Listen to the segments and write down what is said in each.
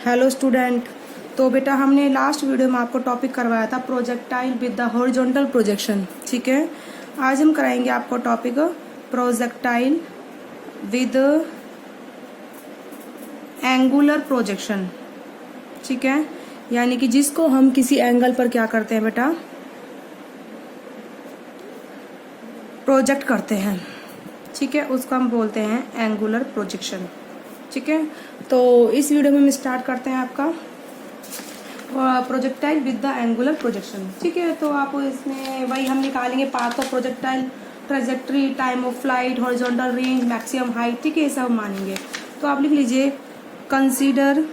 Hello student. तो बेटा हमने लास्ट वीडियो में आपको टॉपिक करवाया था projectile with the horizontal projection. ठीक है, आज हम कराएंगे आपको topic projectile with angular projection. ठीक है, यानी कि जिसको हम किसी एंगल पर क्या करते हैं बेटा, प्रोजेक्ट करते हैं। ठीक है, उसको हम बोलते हैं एंगुलर प्रोजेक्शन। ठीक है, तो इस वीडियो में हम स्टार्ट करते हैं आपका projectile with the angular projection. ठीक है, तो आप इसमें वही हम निकालेंगे path of projectile, trajectory, time of flight, horizontal range, maximum height. ठीक है, ये सब मानेंगे। तो आप लिख लीजिए consider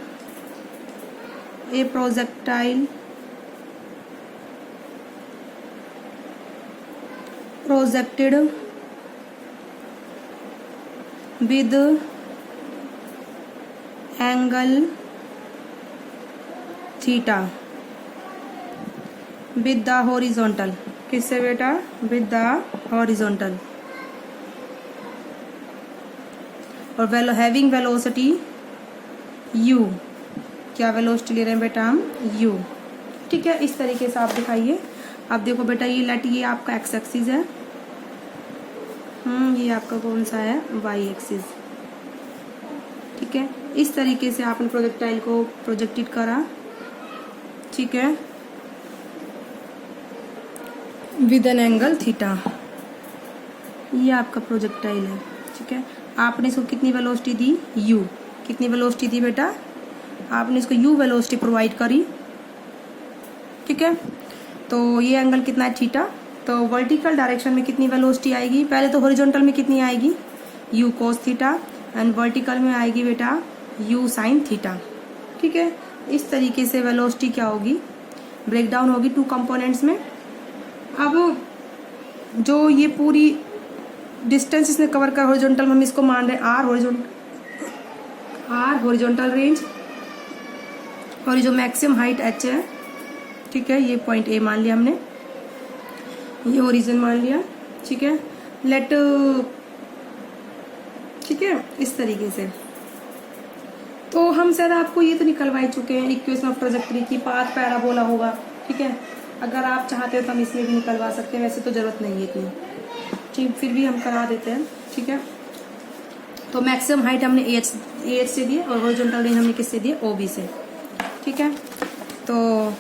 a projectile projected with angle theta with the horizontal. किससे बेटा? With the horizontal. और हैविंग वेलोसिटी u। क्या वेलोसिटी ले रहे हैं बेटा हम? u। ठीक है, इस तरीके से आप दिखाइए। अब देखो बेटा, ये लेट ये आपका एक्स एक्सिस है, ये आपका कौन सा है? Y axis. ठीक है, इस तरीके से आपने प्रोजेक्टाइल को प्रोजेक्टेड करा। ठीक है, विद एन एंगल थीटा। ये आपका प्रोजेक्टाइल है। ठीक है, आपने इसको कितनी वेलोसिटी दी? u। कितनी वेलोसिटी दी बेटा? आपने इसको u वेलोसिटी प्रोवाइड करी। ठीक है, तो ये एंगल कितना है? थीटा। तो वर्टिकल डायरेक्शन में कितनी वेलोसिटी आएगी? पहले तो हॉरिजॉन्टल में कितनी आएगी? u cos theta, and vertical में आएगी बेटा u sin थीटा। ठीक है, इस तरीके से वेलोसिटी क्या होगी? ब्रेकडाउन होगी टू कंपोनेंट्स में। अब जो ये पूरी डिस्टेंस इसने कवर कर हॉरिजॉन्टल में, हम इसको मान रहे r हॉरिजॉन्टल रेंज, और ये जो मैक्सिमम हाइट h है। ठीक है, ये पॉइंट A मान लिया हमने, ये ओरिजिन मान लिया। ठीक है, लेट, ठीक है, इस तरीके से। तो हम शायद आपको ये तो निकलवा ही चुके हैं इक्वेशन ऑफ ट्रेजेक्टरी की, पाथ पैराबोला होगा। ठीक है, अगर आप चाहते हो तो हम इसमें भी निकलवा सकते हैं, वैसे तो जरूरत नहीं है इतनी। ठीक, फिर भी हम करा देते हैं। ठीक है, तो मैक्सिमम हाइट हमने एच से दी और हॉरिजॉन्टल रेंज हमने किससे दी? OB से। ठीक है, तो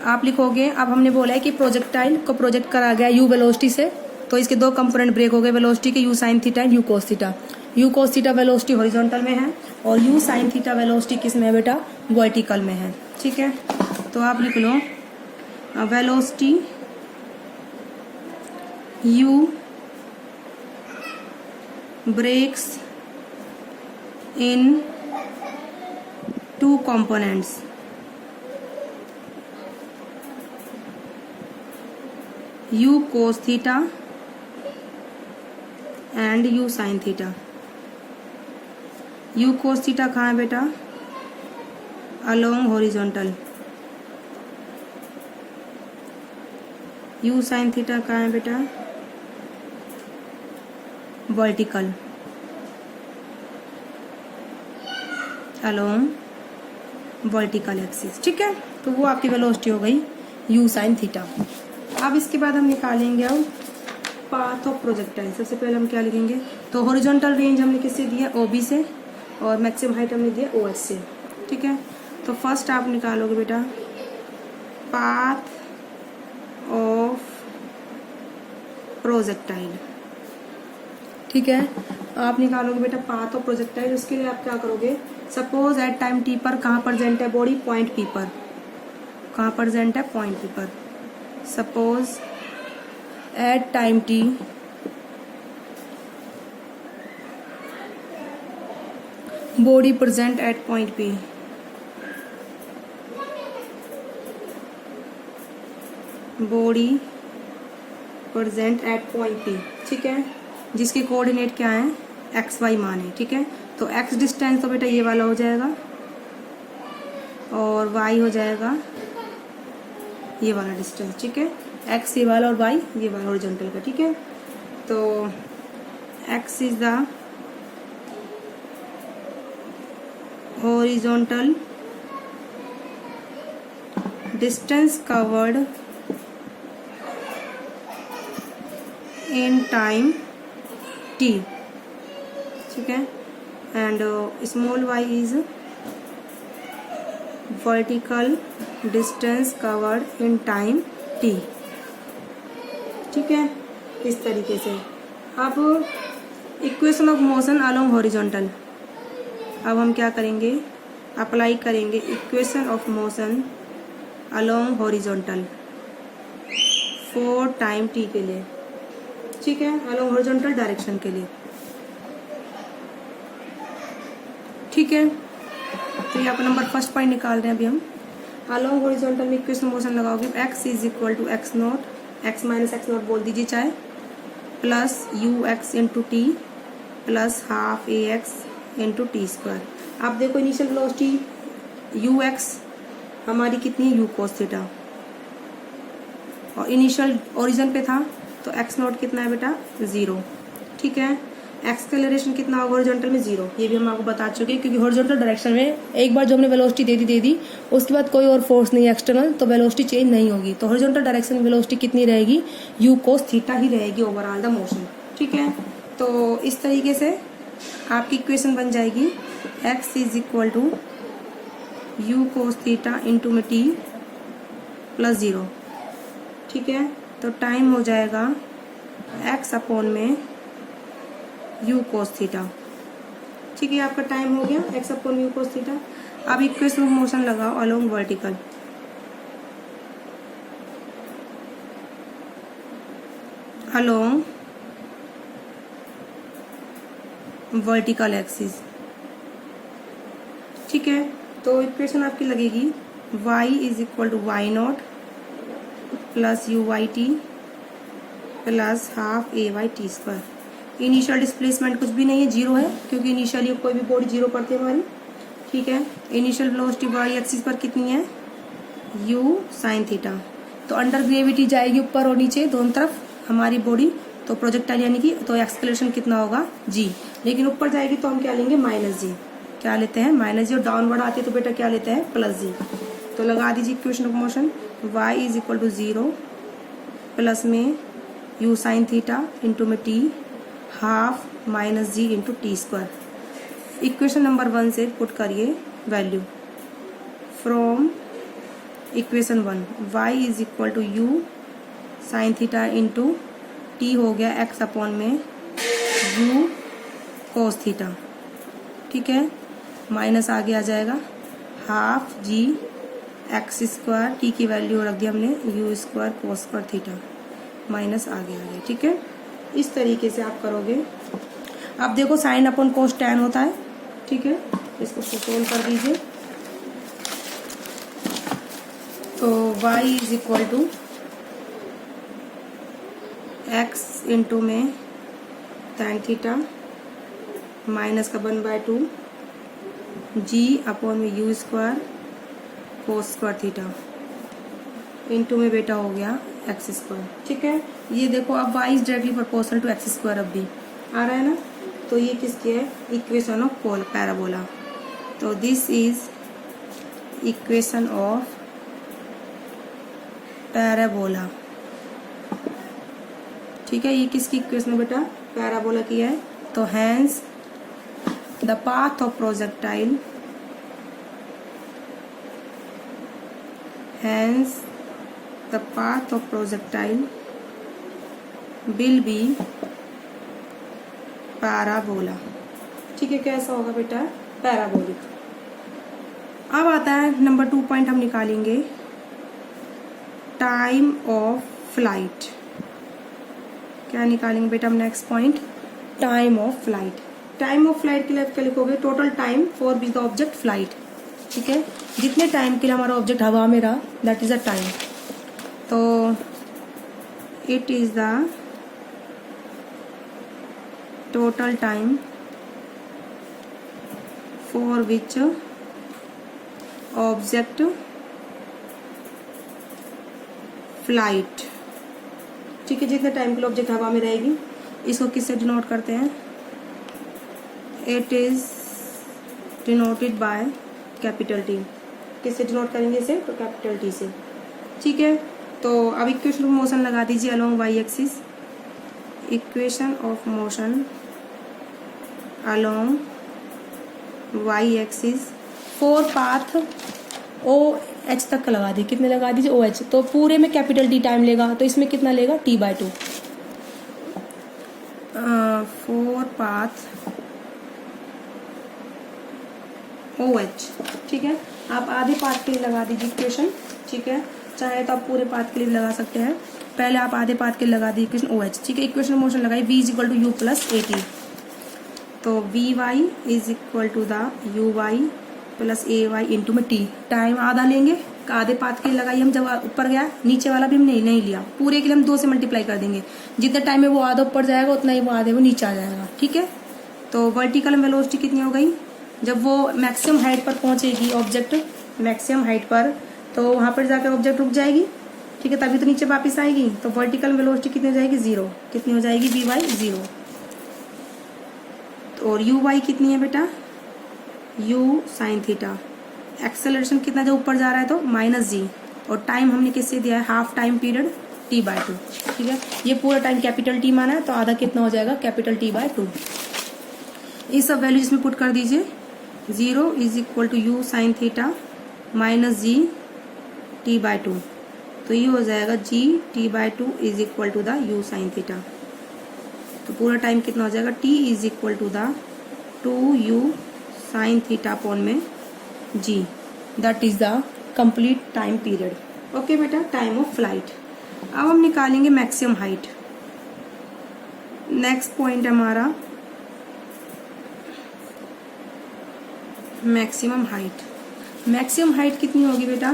आप लिखोगे, अब हमने बोला है कि प्रोजेक्टाइल को प्रोजेक्ट करा गया u वेलोसिटी से, तो इसके दो कंपोनेंट ब्रेक हो गए वेलोसिटी के, u sin theta and u cos theta. u cos theta velocity horizontal में है और u sin थीटा वेलोसिटी किस में है बेटा? वर्टिकल में है। ठीक है, तो आप लिख लो velocity u breaks into components, u cos theta and u sin theta. u cos theta कहाँ है बेटा? Along horizontal. u sin theta कहाँ है बेटा? Vertical along vertical axis. ठीक है, तो वो आपकी वेलोसिटी हो गई u sin थीटा। अब इसके बाद हम निकालेंगे अब पाथ ऑफ प्रोजेक्टाइल। सबसे पहले हम क्या लिखेंगे? तो हॉरिजॉन्टल रेंज हमने किससे दिया? OB से, और मैक्सिमम हाइट हमने दिया OH से। ठीक है, तो फर्स्ट आप निकालोगे बेटा पाथ ऑफ प्रोजेक्टाइल। ठीक है, आप निकालोगे बेटा पाथ ऑफ प्रोजेक्टाइल। उसके लिए आप क्या करोगे? सपोज एट टाइम t पर कहाँ प्रेजेंट है बॉडी? पॉइंट P पर। कहाँ प्रेजेंट है? पॉइंट P पर। Suppose at time t body present at point P। Body present at point P। ठीक है, जिसके कोऑर्डिनेट क्या है? XY मान है। ठीक है, तो x डिस्टेंस तो बेटा ये वाला हो जाएगा, और y हो जाएगा ये वाला डिस्टेंस। ठीक है, x ये वाला और y ये वाला हॉरिजॉन्टल का। ठीक है, तो x is the horizontal distance covered in time t, ठीक है, and small y is vertical distance covered in time t, ठीक है। इस तरीके से अब equation of motion along horizontal, अब हम क्या करेंगे, अप्लाई करेंगे equation of motion along horizontal for time t के लिए, ठीक है, अलोंग हॉरिजॉन्टल डायरेक्शन के लिए, ठीक है। तो यहाँ पर नंबर फर्स्ट पॉइंट निकाल रहे हैं अभी हम। अलोंग हॉरिजॉन्टल में इक्वेशन मोशन लगाओगे x is equal to x nought, x minus x nought बोल दीजिए चाहे, plus u x into t plus half a x into t square. आप देखो इनिशियल वेलोसिटी यू एक्स हमारी कितनी है, यू कोस थीटा, और इनिशियल ओरिजिन पे था तो एक्स नॉट कितना है बेटा, 0, ठीक है। एक्सेलरेशन कितना होगा हॉरिजॉन्टल में, 0, ये भी हम आपको बता चुके हैं, क्योंकि हॉरिजॉन्टल डायरेक्शन में एक बार जो हमने वेलोसिटी दे दी उसके बाद कोई और फोर्स नहीं है एक्सटर्नल, तो वेलोसिटी चेंज नहीं होगी। तो हॉरिजॉन्टल डायरेक्शन में वेलोसिटी कितनी रहेगी, यू कोस थीटा ही रहेगी ओवरऑल द मोशन, ठीक है। तो इस तरीके से आपकी इक्वेशन बन जाएगी x is equal to u cos theta into में टी प्लस 0, ठीक है। तो टाइम हो जाएगा x अपॉन में यू कोस थीटा, ठीक है, आपका टाइम हो गया x upon u cos theta. अब इक्वेशन ऑफ मोशन लगाओ along vertical, along vertical axis, ठीक है। तो इक्वेशन आपकी लगेगी y is equal to y nought plus u y t plus half a y t square. Initial displacement कुछ भी नहीं है, 0 है, क्योंकि इनिशियली कोई भी बॉडी 0 पड़ती है हमारी, ठीक है। इनिशियल वेलोसिटी वाई एक्सिस पर कितनी है, u साइन थीटा। तो अंडर ग्रेविटी जाएगी ऊपर और नीचे दोनों तरफ हमारी बॉडी, तो प्रोजेक्टाइल यानी कि तो एक्सेलरेशन कितना होगा, g, लेकिन ऊपर जाएगी तो हम क्या लेंगे, माइनस g, क्या लेते हैं, माइनस जी, और डाउनवर्ड आती है तो बेटा क्या लेते हैं, प्लस जी। तो लगा दीजिए equation of motion y is equal to 0 plus में u साइन थीटा इंटू में t half minus g into t square. Equation number 1 से पुट करिए value from equation 1, y is equal to u sine theta into t हो गया x upon में u cos theta, ठीक है, minus आगे आ जाएगा half g x square, t की वैल्यू रख दी हमने you square cos square theta, minus आगे आ गया, ठीक है। इस तरीके से आप करोगे। आप देखो साइन अपॉन कोस टैन होता है, ठीक है, इसको सोल्व कर दीजिए। तो y is equal to x into में टैन थीटा माइनस का 1/2 जी अपॉन में u square cos square theta into में बेटा हो गया एक्स स्क्वायर, ठीक है। ये देखो अब y is directly proportional to x square, अब भी आ रहा है ना, तो ये किसकी है, इक्वेशन ऑफ पैराबोला। तो this is equation of parabola, ठीक है। ये किसकी इक्वेशन बेटा, पैराबोला की है। तो hence the path of projectile, hence the path of projectile will be parabola, ठीक है। कैसा होगा बेटा, पैराबोलिक। अब आता है नंबर 2 पॉइंट हम निकालेंगे, टाइम ऑफ फ्लाइट। क्या निकालेंगे बेटा हम next point, time of flight. Time of flight के लिए क्या लिखोगे, total time for which the object flight, ठीक है, जितने टाइम के लिए हमारा ऑब्जेक्ट हवा में रहा, दैट इज अ टाइम। तो it is the total time for which object flight, ठीक है, जितने टाइम के लिए ऑब्जेक्ट हवा में रहेगी। इसको किससे डिनोट करते हैं, it is denoted by capital T. किससे डिनोट करेंगे इसे, तो कैपिटल टी से। ठीक है। तो अब इक्वेशन ऑफ मोशन लगा दीजिए along y axis, equation of motion along y axis for path O H तक का लगा दी, कितने लगा दीजिए ओ एच, तो पूरे में कैपिटल टी टाइम लेगा, तो इसमें कितना लेगा t/2 for path O H. ठीक है, आप आधे पाथ के लिए लगा दीजिए इक्वेशन, ठीक है, चाहे तो आप पूरे पाथ के लिए लगा सकते हैं, पहले आप आधे पाथ के लिए लगा दी इक्वेशन ओ एच। ठीक है, इक्वेशन मोशन लगाई v is equal to u plus a t, तो v y is equal to the u y plus a y into में टी, टाइम आधा लेंगे, आधे पाथ के लिए लगाई हम, जब ऊपर गया नीचे वाला भी हम नहीं लिया, पूरे के लिए हम 2 से मल्टीप्लाई कर देंगे, जितने टाइम में वो आधा ऊपर जाएगा उतना ही वो आधे वो नीचे आ जाएगा। ठीक है, तो वर्टिकल वेलोसिटी कितनी हो गई, जब वो मैक्सिमम हाइट पर पहुंचेगी ऑब्जेक्ट, मैक्सिमम हाइट पर, तो वहां पर जाकर ऑब्जेक्ट रुक जाएगी, ठीक है, तभी तो नीचे वापस आएगी, तो वर्टिकल वेलोसिटी कितनी हो जाएगी 0, कितनी हो जाएगी वी वाई 0, और यू वाई कितनी है बेटा u साइन थीटा, एक्सेलरेशन कितना जब ऊपर जा रहा है तो -g, और टाइम हमने किससे दिया है हाफ टाइम पीरियड t/2। ठीक है, ये पूरा टाइम कैपिटल टी माना है, तो आधा कितना हो जाएगा कैपिटल t/2। ये सब वैल्यू इसमें पुट कर दीजिए, 0 is equal to u sine theta -g t/2, तो ये हो जाएगा g t/2 is equal to the u sine theta, तो पूरा टाइम कितना हो जाएगा t is equal to the 2u sine theta upon में g, that is the complete time period. Okay बेटा, टाइम ऑफ फ्लाइट। अब हम निकालेंगे मैक्सिमम हाइट। नेक्स्ट पॉइंट हमारा मैक्सिमम हाइट। मैक्सिमम हाइट कितनी होगी बेटा,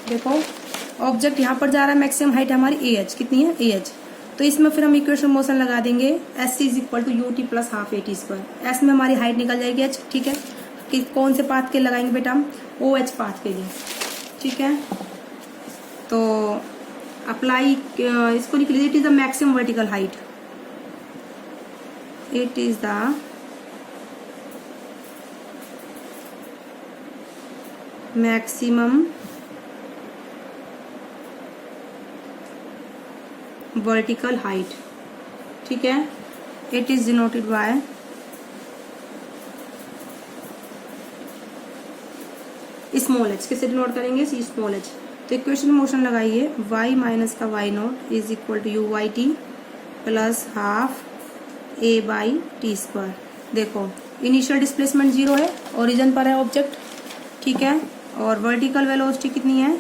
देखो ऑब्जेक्ट यहाँ पर जा रहा है, मैक्सिमम हाइट हमारी ए एच कितनी है ए एच, तो इसमें फिर हम इक्वेशन मोशन लगा देंगे s is equal to u t plus half a t square, s में हमारी हाइट निकल जाएगी एच। ठीक है, कि कौन से पाथ के लगाएंगे बेटा हम ओ एच पाथ के लिए। ठीक है, तो अप्लाई इसको लिख लीजिए, it is the maximum vertical height, it is the maximum vertical height. ठीक है, it is denoted by small h, किससे डिनोट करेंगे स्मॉल एच। तो इक्वेशन मोशन लगाइए, y माइनस का y nought is equal to u y t plus half a by t square. देखो initial displacement 0 है, origin पर है ऑब्जेक्ट। ठीक है, और वर्टिकल वेलोसिटी कितनी है,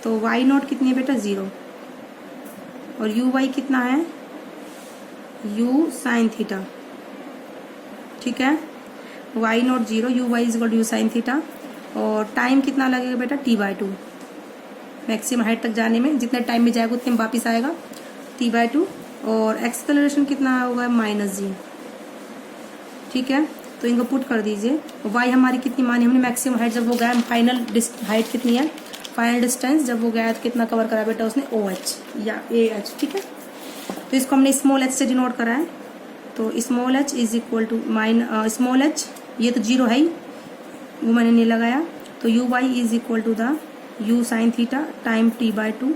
तो y नॉट कितनी है बेटा 0, और यू वाई कितना है u साइन थीटा। ठीक है, y nought 0, u y is equal to u sine theta, और टाइम कितना लगेगा बेटा t/2, मैक्सिमम हाइट तक जाने में जितने टाइम में जाएगा उतने में वापिस आएगा t/2, और एक्सेलरेशन कितना होगा -g। ठीक है, तो इनको पुट कर दीजिए, y हमारी कितनी मानी हमने मैक्सिमम हाइट, जब वो गया फाइनल हाइट कितनी है, फाइनल डिस्टेंस जब वो गया तो कितना कवर करा बेटा उसने OH या AH। ठीक है, तो इसको हमने स्मॉल h से डिनोट करा है, तो small h is equal to small h, ये तो 0 है ही, वो मैंने नहीं लगाया, तो u y is equal to the u sine theta time t/2।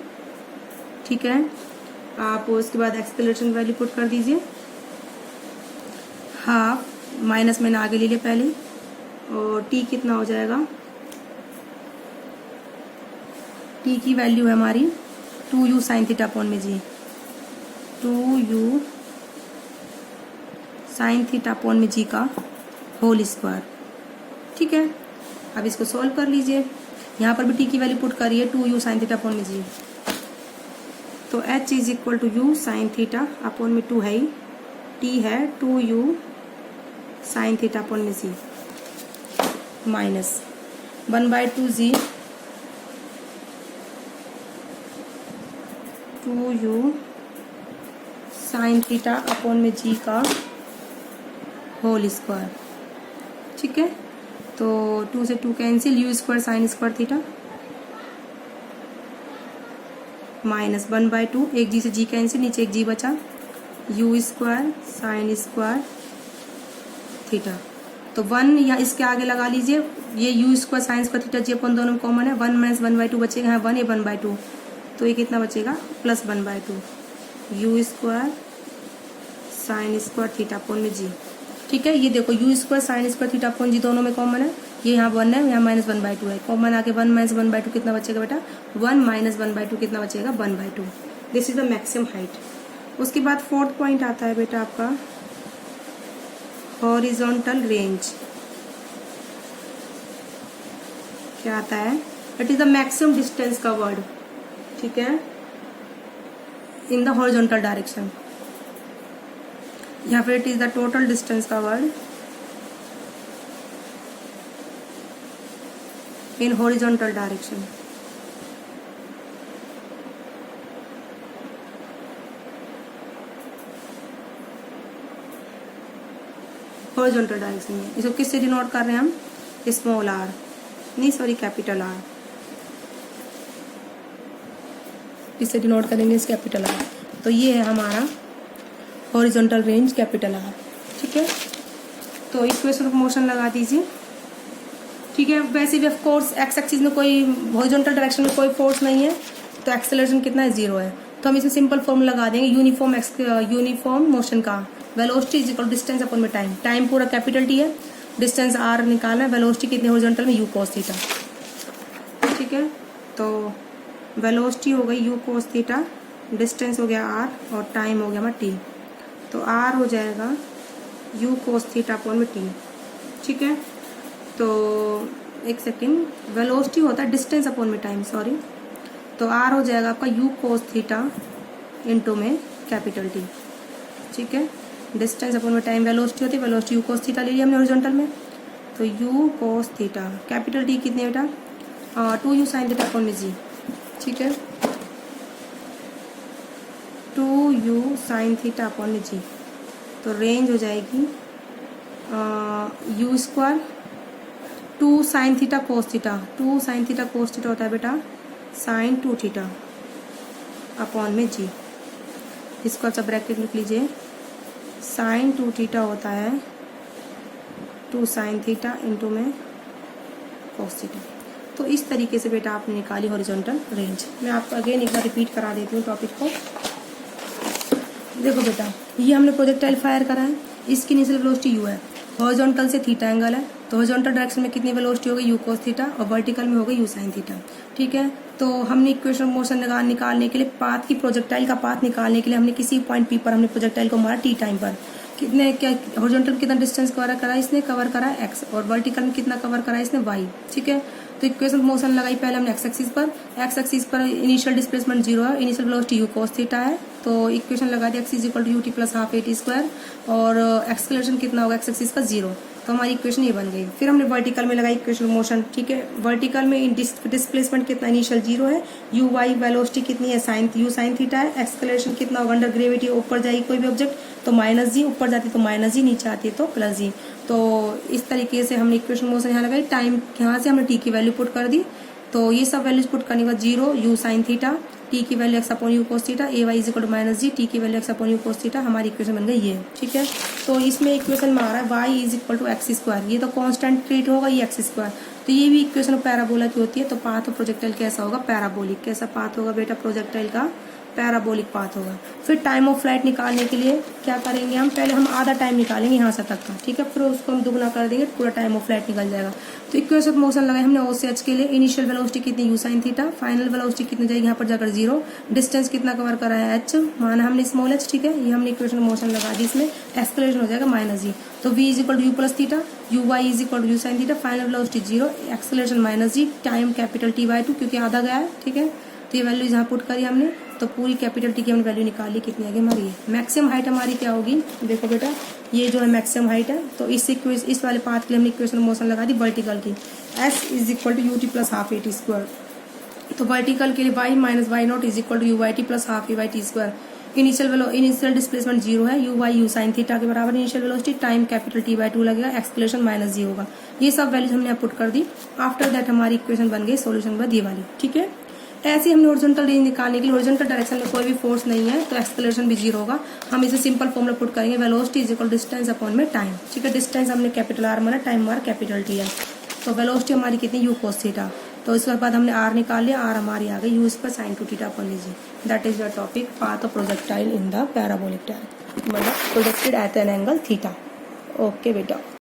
ठीक है, आप उसके बाद एक्सेलरेशन वैल्यू पुट कर दीजिए, हाफ माइनस मैंने आगे ले लिया पहले, और t कितना हो जाएगा, t की वैल्यू है हमारी 2u साइन थीटा अपॉन में जी, 2u साइन थीटा अपॉन में जी का होल स्क्वायर। ठीक है, अब इसको सॉल्व कर लीजिए, यहाँ पर भी t की वैल्यू पुट करिए 2u साइन थीटा अपॉन में जी, तो h is equal to u sine theta upon में 2 है ही, t है 2u साइन थीटा अपॉन में जी minus 1/2g 2u sine theta upon में जी का होल स्क्वायर। ठीक है, तो 2 से 2 cancel, you square sine square theta minus 1/2, एक जी से जी कैंसिल, नीचे एक जी बचा, you square sine square theta, तो 1 या इसके आगे लगा लीजिए, ये you square sine square theta जी अपन दोनों कॉमन है, 1 - 1/2 बचेगा, यहाँ 1 या 1/2, तो ये कितना बचेगा +1/2 u square sine square theta upon में जी। ठीक है, ये देखो u square sine square theta upon g दोनों में कॉमन है, ये यहाँ 1 है, यहाँ -1/2 है, कॉमन आके 1 - 1/2 कितना बचेगा बेटा 1 - 1/2 कितना बचेगा 1/2। This is the maximum height. उसके बाद 4th पॉइंट आता है बेटा आपका हॉरिजॉन्टल रेंज। क्या आता है, it is the maximum distance covered, ठीक है, इन द हॉरिजॉन्टल डायरेक्शन, या फिर it is the total distance covered in horizontal direction. Horizontal direction में इसको किससे डिनोट कर रहे हैं हम, स्मॉल r, नहीं सॉरी कैपिटल R, इससे डिनोट करेंगे इस कैपिटल R। तो ये है हमारा हॉरिजॉन्टल रेंज कैपिटल R। ठीक है, तो इक्वेशन ऑफ मोशन लगा दीजिए। ठीक है, वैसे भी ऑफ कोर्स एक्स एक्सिस में कोई हॉरिजॉन्टल डायरेक्शन में कोई फोर्स नहीं है, तो एक्सेलरेशन कितना है 0 है। तो हम इसमें सिंपल फॉर्मूला लगा देंगे यूनिफॉर्म मोशन का, velocity is equal distance upon में टाइम। टाइम पूरा कैपिटल T है, डिस्टेंस r निकालना है, वेलोसिटी कितनी हॉरिजॉन्टल में u cos थीटा। ठीक है, तो वेलोसिटी हो गई u cos थीटा, डिस्टेंस हो गया r और टाइम हो गया हमारा t। तो r हो जाएगा u cos थीटा अपॉन में t। ठीक है, तो एक सेकेंड, वेलोसिटी होता है डिस्टेंस अपॉन में टाइम, सॉरी, तो r हो जाएगा आपका u cos थीटा इंटू में कैपिटल T। ठीक है, डिस्टेंस अपॉन में टाइम वेलोसिटी होती है, वेलोसिटी u cos थीटा ले लिया हमने हॉरिजॉन्टल में, तो u cos theta capital T कितने बेटा 2u sin थीटा अपॉन में g। ठीक है, 2u sin थीटा अपॉन में g, तो रेंज हो जाएगी u square 2 sin theta cos theta, 2 sin theta cos theta होता है बेटा sin 2 थीटा अपॉन में g। इसको अच्छा ब्रैकेट लिख लीजिए, sin 2 थीटा होता है 2 sin थीटा इंटू में cos थीटा। तो इस तरीके से बेटा आपने निकाली हॉरिजॉन्टल रेंज। मैं आपको अगेन एक बार रिपीट करा देती हूँ टॉपिक को। देखो बेटा, ये हमने प्रोजेक्टाइल फायर करा है, इसकी इनिशियल वेलोसिटी u है, हॉरिजॉन्टल से थीटा एंगल है, तो हॉरिजॉन्टल डायरेक्शन में कितनी वेलोसिटी हो गई u cos थीटा और वर्टिकल में हो गई u sin थीटा। ठीक है, तो हमने इक्वेशन मोशन निकालने के लिए पाथ की प्रोजेक्टाइल का पाथ निकालने के लिए हमने किसी पॉइंट P पर हमने प्रोजेक्टाइल को मारा t टाइम पर, कितने क्या हॉरिजॉन्टल में कितना डिस्टेंस कवर करा इसने, कवर करा x, और वर्टिकल में कितना कवर करा इसने y। ठीक है, तो इक्वेशन मोशन लगाई पहले हमने x एक्सिस पर इनिशियल डिस्प्लेसमेंट 0 है, initial velocity u cos theta है, तो इक्वेशन लगा दी x is equal to ut plus half at square, और एक्सेलरेशन कितना होगा x एक्सिस का 0। तो हमारी इक्वेशन ये बन गई। फिर हमने वर्टिकल में लगाई इक्वेशन मोशन। ठीक है, वर्टिकल में डिस्प्लेसमेंट कितना इनिशियल 0 है, u y वेलोसिटी कितनी है u sin थीटा है, एक्सेलरेशन कितना होगा अंडर ग्रेविटी, ऊपर जाएगी कोई भी ऑब्जेक्ट तो -g, ऊपर जाती तो -g, नीचे आती है तो +g। तो इस तरीके से हमने इक्वेशन मोशन यहाँ लगाई। टाइम यहाँ से हमने t की वैल्यू पुट कर दी, तो ये सब वैल्यूज पुट करने के बाद 0 u sin थीटा, t की value x upon u cos theta, a y is equal to -g, t की value x upon u cos theta, हमारी इक्वेशन बन गई ये। ठीक है, तो इसमें इक्वेशन में आ रहा है y is equal to x square, ये तो कांस्टेंट ट्रीट होगा, ये एक्स स्क्वायर, तो ये भी इक्वेशन पैराबोला की होती है। तो पाथ ऑफ प्रोजेक्टाइल कैसा होगा, पैराबोलिक। कैसा पाथ होगा बेटा प्रोजेक्टाइल का, पैराबोलिक पाथ होगा। फिर टाइम ऑफ फ्लाइट निकालने के लिए क्या करेंगे हम, पहले हम आधा टाइम निकालेंगे यहाँ से तक का। ठीक है, फिर उसको हम दुगना कर देंगे, पूरा टाइम ऑफ फ्लाइट निकल जाएगा। तो इक्वेशन ऑफ मोशन लगाए हमने ओ से एच के लिए, इनिशियल वेलोसिटी कितनी u sin theta, final velocity कितनी जाएगी यहाँ पर जाकर 0, डिस्टेंस कितना कवर करा है h, माना हमने स्मॉल h। ठीक है, ये हमने इक्वेशन ऑफ मोशन लगा दी, इसमें एक्सेलरेशन हो जाएगा -g, तो v is equal to u plus theta, u y is equal to u sin theta, final velocity 0, acceleration -g, time capital T/2 क्योंकि आधा गया है। ठीक है, तो ये वैल्यू यहाँ पुट करी हमने, तो पूरी कैपिटल T की हमने वैल्यू निकाली, कितनी आगे हमारी है। मैक्सिमम हाइट हमारी क्या होगी, देखो बेटा ये जो है मैक्सिमम हाइट है, तो इस वाले पाथ के लिए हमने इक्वेशन मोशन लगा दी वर्टिकल की, s is equal to ut plus half at square, तो वर्टिकल के लिए y minus y nought is equal to uyt plus half at square. Initial displacement 0 है, u y u sin theta के बराबर initial velocity, time capital T/2 लगेगा, acceleration -g होगा। ये सब वैल्यूज हमने यहाँ पुट कर दी। आफ्टर दैट हमारी इक्वेशन बन गई, सोल्यूशन बन ये वाली। ठीक है, ऐसे हमने हॉरिजॉन्टल रेंज निकालने के लिए, हॉरिजॉन्टल डायरेक्शन में कोई भी फोर्स नहीं है तो एक्सेलरेशन भी 0 होगा। हम इसे सिंपल फॉर्मूला पुट करेंगे, velocity is equal distance upon में टाइम। ठीक है, डिस्टेंस हमने कैपिटल R माना, टाइम हमारा कैपिटल T है, तो वेलोसिटी हमारी कितनी u cos थीटा, तो इसके बाद हमने आर निकाल लिया, आर हमारी आ गई, यूज पर साइन टू थीटा अपन लीजिए। That is the topic, path of projectile in the parabolic direction, मतलब projected at an angle theta. Okay बेटा।